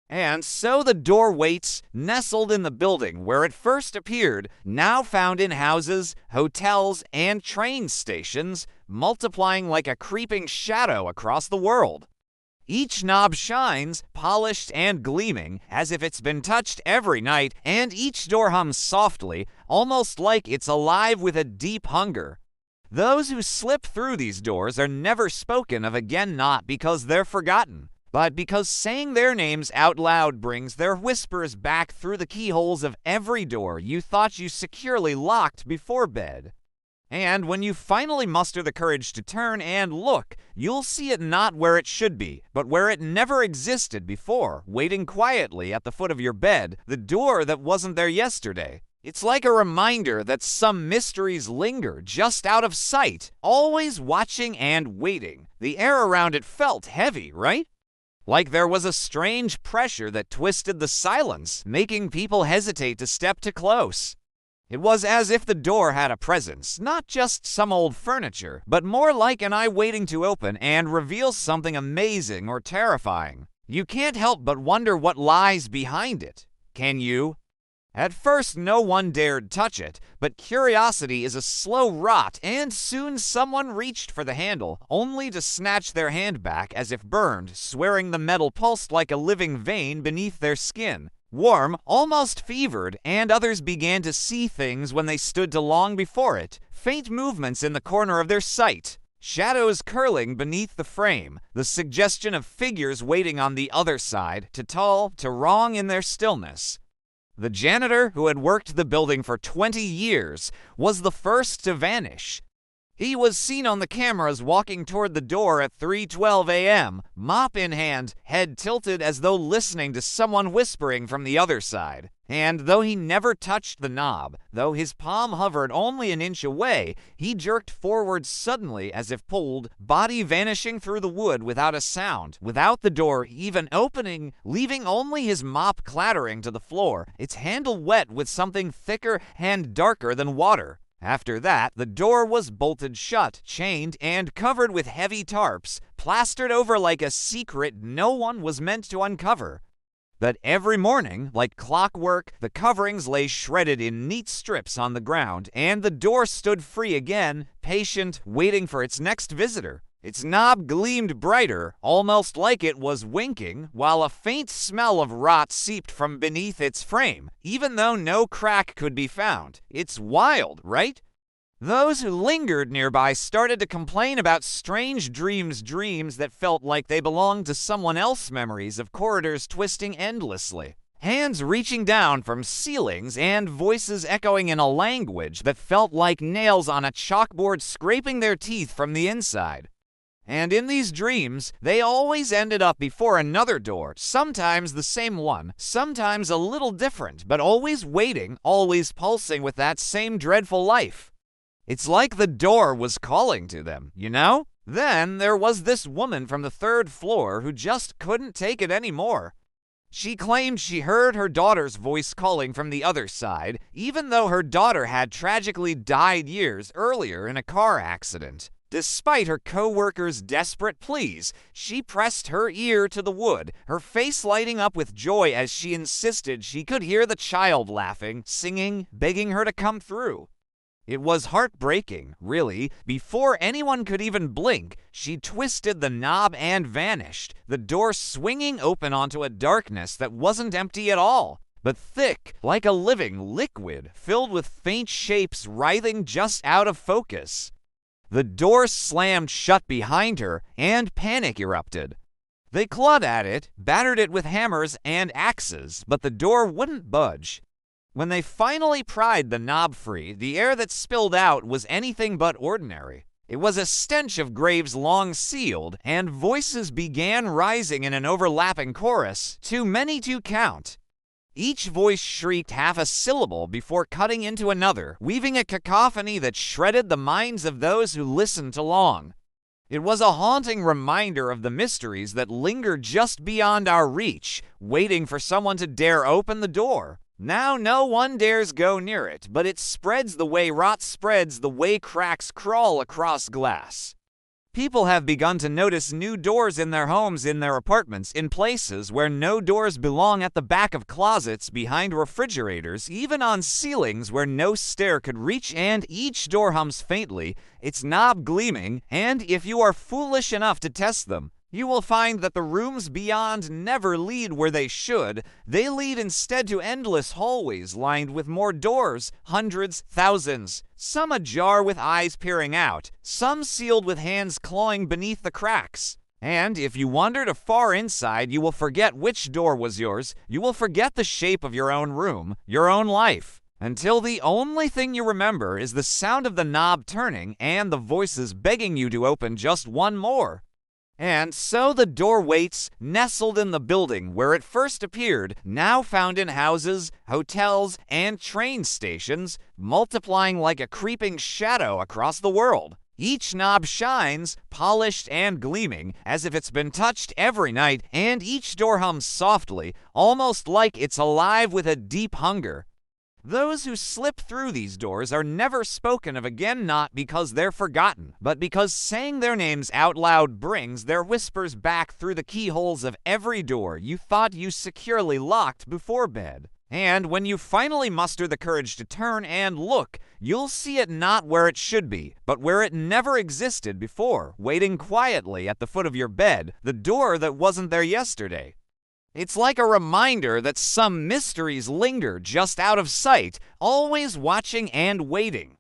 And so the door waits, nestled in the building where it first appeared, now found in houses, hotels, and train stations, multiplying like a creeping shadow across the world. Each knob shines, polished and gleaming, as if it's been touched every night, and each door hums softly, almost like it's alive with a deep hunger. Those who slip through these doors are never spoken of again, not because they're forgotten, but because saying their names out loud brings their whispers back through the keyholes of every door you thought you securely locked before bed. And when you finally muster the courage to turn and look, you'll see it not where it should be, but where it never existed before, waiting quietly at the foot of your bed, the door that wasn't there yesterday. It's like a reminder that some mysteries linger just out of sight, always watching and waiting. The air around it felt heavy, right? Like there was a strange pressure that twisted the silence, making people hesitate to step too close. It was as if the door had a presence, not just some old furniture, but more like an eye waiting to open and reveal something amazing or terrifying. You can't help but wonder what lies behind it. Can you? At first, no one dared touch it, but curiosity is a slow rot, and soon someone reached for the handle, only to snatch their hand back as if burned, swearing the metal pulsed like a living vein beneath their skin. Warm, almost fevered, and others began to see things when they stood too long before it, faint movements in the corner of their sight, shadows curling beneath the frame, the suggestion of figures waiting on the other side, too tall, too wrong in their stillness. The janitor, who had worked the building for 20 years, was the first to vanish. He was seen on the cameras walking toward the door at 3:12 a.m., mop in hand, head tilted as though listening to someone whispering from the other side. And though he never touched the knob, though his palm hovered only an inch away, he jerked forward suddenly as if pulled, body vanishing through the wood without a sound, without the door even opening, leaving only his mop clattering to the floor, its handle wet with something thicker and darker than water. After that, the door was bolted shut, chained, and covered with heavy tarps, plastered over like a secret no one was meant to uncover. But every morning, like clockwork, the coverings lay shredded in neat strips on the ground, and the door stood free again, patient, waiting for its next visitor. Its knob gleamed brighter, almost like it was winking, while a faint smell of rot seeped from beneath its frame, even though no crack could be found. It's wild, right? Those who lingered nearby started to complain about strange dreams that felt like they belonged to someone else's memories of corridors twisting endlessly, hands reaching down from ceilings, and voices echoing in a language that felt like nails on a chalkboard scraping their teeth from the inside. And in these dreams, they always ended up before another door, sometimes the same one, sometimes a little different, but always waiting, always pulsing with that same dreadful life. It's like the door was calling to them, you know? Then there was this woman from the 3rd floor who just couldn't take it anymore. She claimed she heard her daughter's voice calling from the other side, even though her daughter had tragically died years earlier in a car accident. Despite her co-workers' desperate pleas, she pressed her ear to the wood, her face lighting up with joy as she insisted she could hear the child laughing, singing, begging her to come through. It was heartbreaking, really. Before anyone could even blink, she twisted the knob and vanished, the door swinging open onto a darkness that wasn't empty at all, but thick, like a living liquid, filled with faint shapes writhing just out of focus. The door slammed shut behind her, and panic erupted. They clawed at it, battered it with hammers and axes, but the door wouldn't budge. When they finally pried the knob free, the air that spilled out was anything but ordinary. It was a stench of graves long sealed, and voices began rising in an overlapping chorus, too many to count. Each voice shrieked half a syllable before cutting into another, weaving a cacophony that shredded the minds of those who listened too long. It was a haunting reminder of the mysteries that linger just beyond our reach, waiting for someone to dare open the door. Now no one dares go near it, but it spreads the way rot spreads, the way cracks crawl across glass. People have begun to notice new doors in their homes, in their apartments, in places where no doors belong, at the back of closets, behind refrigerators, even on ceilings where no stair could reach, and each door hums faintly, its knob gleaming, and if you are foolish enough to test them, you will find that the rooms beyond never lead where they should. They lead instead to endless hallways lined with more doors, hundreds, thousands, some ajar with eyes peering out, some sealed with hands clawing beneath the cracks. And if you wander to far inside, you will forget which door was yours. You will forget the shape of your own room, your own life, until the only thing you remember is the sound of the knob turning and the voices begging you to open just one more. And so the door waits, nestled in the building where it first appeared, now found in houses, hotels, and train stations, multiplying like a creeping shadow across the world. Each knob shines, polished and gleaming, as if it's been touched every night, and each door hums softly, almost like it's alive with a deep hunger. Those who slip through these doors are never spoken of again, not because they're forgotten, but because saying their names out loud brings their whispers back through the keyholes of every door you thought you securely locked before bed. And when you finally muster the courage to turn and look, you'll see it not where it should be, but where it never existed before, waiting quietly at the foot of your bed, the door that wasn't there yesterday. It's like a reminder that some mysteries linger just out of sight, always watching and waiting.